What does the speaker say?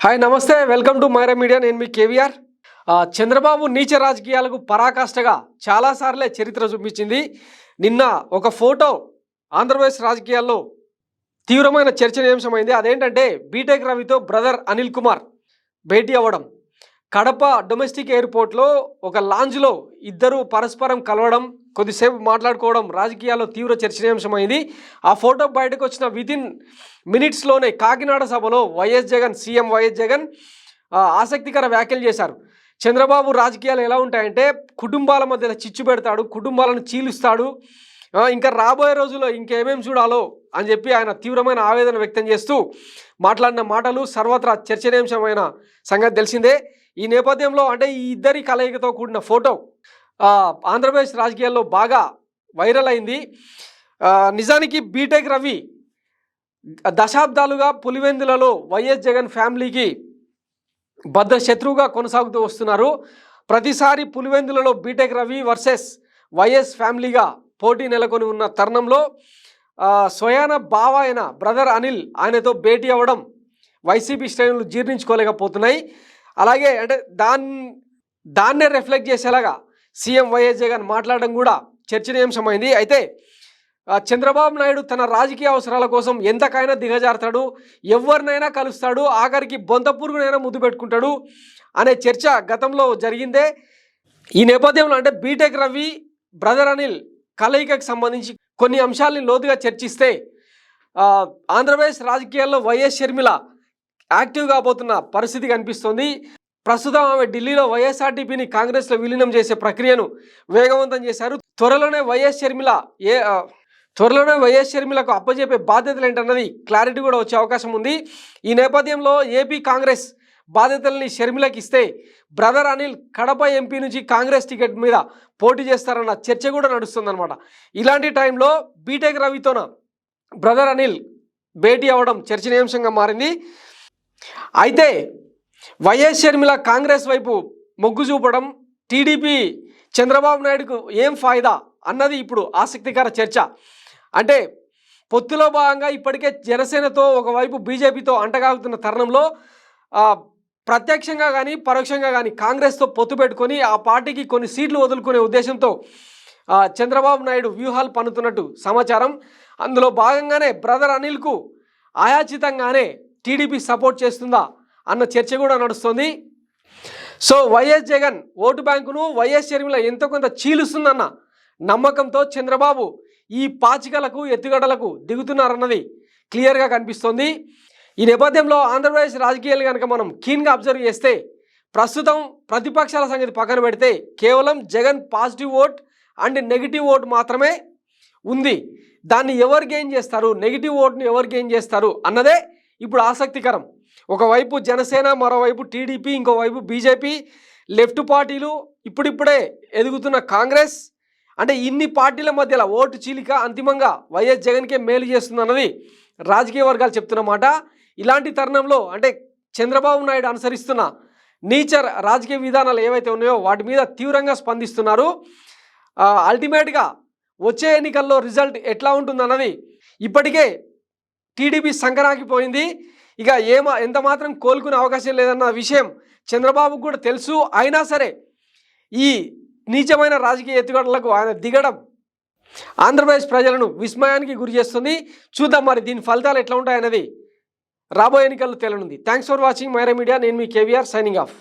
Hi నమస్తే welcome to Myra media. నేను మీ కేవీఆర్. చంద్రబాబు నీచ రాజకీయాలకు పరాకాష్ఠగా చాలాసార్లే చరిత్ర చూపించింది. నిన్న ఒక ఫోటో ఆంధ్రప్రదేశ్ రాజకీయాల్లో తీవ్రమైన చర్చనీయాంశమైంది. అదేంటంటే బీటెక్ రవితో బ్రదర్ అనిల్ కుమార్ భేటీ అవ్వడం. కడప డొమెస్టిక్ ఎయిర్పోర్ట్లో ఒక లాంజ్లో ఇద్దరు పరస్పరం కలవడం, కొద్దిసేపు మాట్లాడుకోవడం రాజకీయాల్లో తీవ్ర చర్చనీయాంశమైంది. ఆ ఫోటో బయటకు వచ్చిన వితిన్ మినిట్స్లోనే కాకినాడ సభలో సీఎం వైఎస్ జగన్ ఆసక్తికర వ్యాఖ్యలు చేశారు. చంద్రబాబు రాజకీయాలు ఎలా ఉంటాయంటే కుటుంబాల మధ్య చిచ్చు పెడతాడు, కుటుంబాలను చీలుస్తాడు, ఇంకా రాబోయే రోజుల్లో ఇంకేమేమి చూడాలో అని చెప్పి ఆయన తీవ్రమైన ఆవేదన వ్యక్తం చేస్తూ మాట్లాడిన మాటలు సర్వత్రా చర్చనీయాంశమైన సంగతి తెలిసిందే. ఈ నేపథ్యంలో అంటే ఈ ఇద్దరి కలయికతో కూడిన ఫోటో ఆంధ్రప్రదేశ్ రాజకీయాల్లో బాగా వైరల్ అయింది. నిజానికి బీటెక్ రవి దశాబ్దాలుగా పులివెందులలో వైఎస్ జగన్ ఫ్యామిలీకి బద్ద శత్రువుగా కొనసాగుతూ వస్తున్నారు. ప్రతిసారి పులివెందులలో బీటెక్ రవి వర్సెస్ వైఎస్ ఫ్యామిలీగా పోటీ నెలకొని ఉన్న తరుణంలో స్వయాన బావ అయిన బ్రదర్ అనిల్ ఆయనతో భేటీ అవ్వడం వైసీపీ శ్రేణులు జీర్ణించుకోలేకపోతున్నాయి. అలాగే అంటే దాన్నే రిఫ్లెక్ట్ చేసేలాగా సీఎం వైఎస్ జగన్ మాట్లాడడం కూడా చర్చనీయాంశమైంది. అయితే చంద్రబాబు నాయుడు తన రాజకీయ అవసరాల కోసం ఎంతకైనా దిగజారుతాడు, ఎవరినైనా కలుస్తాడు, ఆఖరికి బొంత పురుగునైనా ముద్దు పెట్టుకుంటాడు అనే చర్చ గతంలో జరిగిందే. ఈ నేపథ్యంలో అంటే బీటెక్ రవి బ్రదర్ అనిల్ కలయికకు సంబంధించి కొన్ని అంశాలని లోతుగా చర్చిస్తే ఆంధ్రప్రదేశ్ రాజకీయాల్లో వైఎస్ షర్మిల యాక్టివ్ కాబోతున్న పరిస్థితి కనిపిస్తుంది. ప్రస్తుతం ఆమె ఢిల్లీలో వైఎస్ఆర్టీపీని కాంగ్రెస్లో విలీనం చేసే ప్రక్రియను వేగవంతం చేశారు. త్వరలోనే వైఎస్ షర్మిలకు అప్పచెప్పే బాధ్యతలు ఏంటన్నది క్లారిటీ కూడా వచ్చే అవకాశం ఉంది. ఈ నేపథ్యంలో ఏపీ కాంగ్రెస్ బాధ్యతల్ని షర్మిలకు ఇస్తే బ్రదర్ అనిల్ కడప ఎంపీ నుంచి కాంగ్రెస్ టికెట్ మీద పోటీ చేస్తారన్న చర్చ కూడా నడుస్తుందన్నమాట. ఇలాంటి టైంలో బీటెక్ రవితోన బ్రదర్ అనిల్ భేటీ అవ్వడం చర్చనీయాంశంగా మారింది. అయితే వైఎస్ షర్మిల కాంగ్రెస్ వైపు మొగ్గు చూపడం టీడీపీ చంద్రబాబు నాయుడుకు ఏం ఫాయిదా అన్నది ఇప్పుడు ఆసక్తికర చర్చ. అంటే పొత్తులో భాగంగా ఇప్పటికే జనసేనతో ఒకవైపు బీజేపీతో అంటగాగుతున్న తరుణంలో ప్రత్యక్షంగా కానీ పరోక్షంగా కానీ కాంగ్రెస్తో పొత్తు పెట్టుకొని ఆ పార్టీకి కొన్ని సీట్లు వదులుకునే ఉద్దేశంతో చంద్రబాబు నాయుడు వ్యూహాలు పన్నుతున్నట్టు సమాచారం. అందులో భాగంగానే బ్రదర్ అనిల్కు ఆయాచితంగానే టీడీపీ సపోర్ట్ చేస్తుందా అన్న చర్చ కూడా నడుస్తుంది. సో వైఎస్ జగన్ ఓటు బ్యాంకును వైఎస్ షర్మిల ఎంతో కొంత చీలుస్తుందన్న నమ్మకంతో చంద్రబాబు ఈ పాచికలకు ఎత్తుగడలకు దిగుతున్నారన్నది క్లియర్గా కనిపిస్తోంది. ఈ నేపథ్యంలో ఆంధ్రప్రదేశ్ రాజకీయాలు కనుక మనం కీన్గా అబ్జర్వ్ చేస్తే ప్రస్తుతం ప్రతిపక్షాల సంగతి పక్కన పెడితే కేవలం Jagan positive vote and negative vote మాత్రమే ఉంది. దాన్ని ఎవరు గెయిన్ చేస్తారు, నెగిటివ్ ఓట్ని ఎవరు గెయిన్ చేస్తారు అన్నదే ఇప్పుడు ఆసక్తికరం. ఒకవైపు జనసేన, మరోవైపు టీడీపీ, ఇంకోవైపు బీజేపీ, లెఫ్ట్ పార్టీలు, ఇప్పుడిప్పుడే ఎదుగుతున్న కాంగ్రెస్. అంటే ఇన్ని పార్టీల మధ్యలో ఓటు చీలిక అంతిమంగా వైఎస్ జగన్కే మేలు చేస్తుందన్నది రాజకీయ వర్గాలు చెప్తున్నమాట. ఇలాంటి తరుణంలో అంటే చంద్రబాబు నాయుడు అనుసరిస్తున్న నీచ రాజకీయ విధానాలు ఏవైతే ఉన్నాయో వాటి మీద తీవ్రంగా స్పందిస్తున్నారు. అల్టిమేట్గా వచ్చే ఎన్నికల్లో రిజల్ట్ ఎట్లా ఉంటుందన్నది ఇప్పటికే టీడీపీ సంకనాకిపోయింది. ఇక ఎంత మాత్రం కోలుకునే అవకాశం లేదన్న విషయం చంద్రబాబుకు కూడా తెలుసు. అయినా సరే ఈ నీచమైన రాజకీయ ఎత్తుగడలకు ఆయన దిగడం ఆంధ్రప్రదేశ్ ప్రజలను విస్మయానికి గురి చేస్తుంది. చూద్దాం మరి దీని ఫలితాలు ఎట్లా ఉంటాయన్నది రాబోయే ఎన్నికల్లో తేలనుంది. Thanks for watching Maira media. నేను మీ కేవీఆర్ సైనింగ్ ఆఫ్.